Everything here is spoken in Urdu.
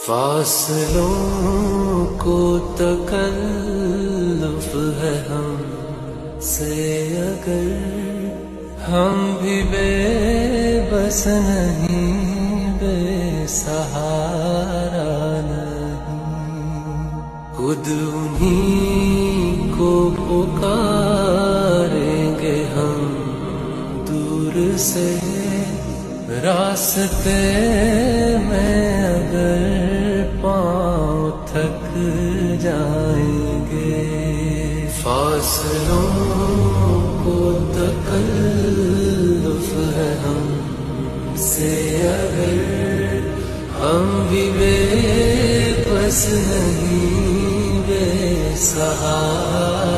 فاصلوں کو تکلف ہے ہم سے اگر ہم بھی بے بس نہیں، بے سہارا نہیں، خود انہیں کو پکاریں گے ہم دور سے راستے میں اگر پاؤں تھک جائیں گے۔ فاصلوں کو تکلف ہے ہم سے اگر ہم بھی بے بس نہیں، بے سہارا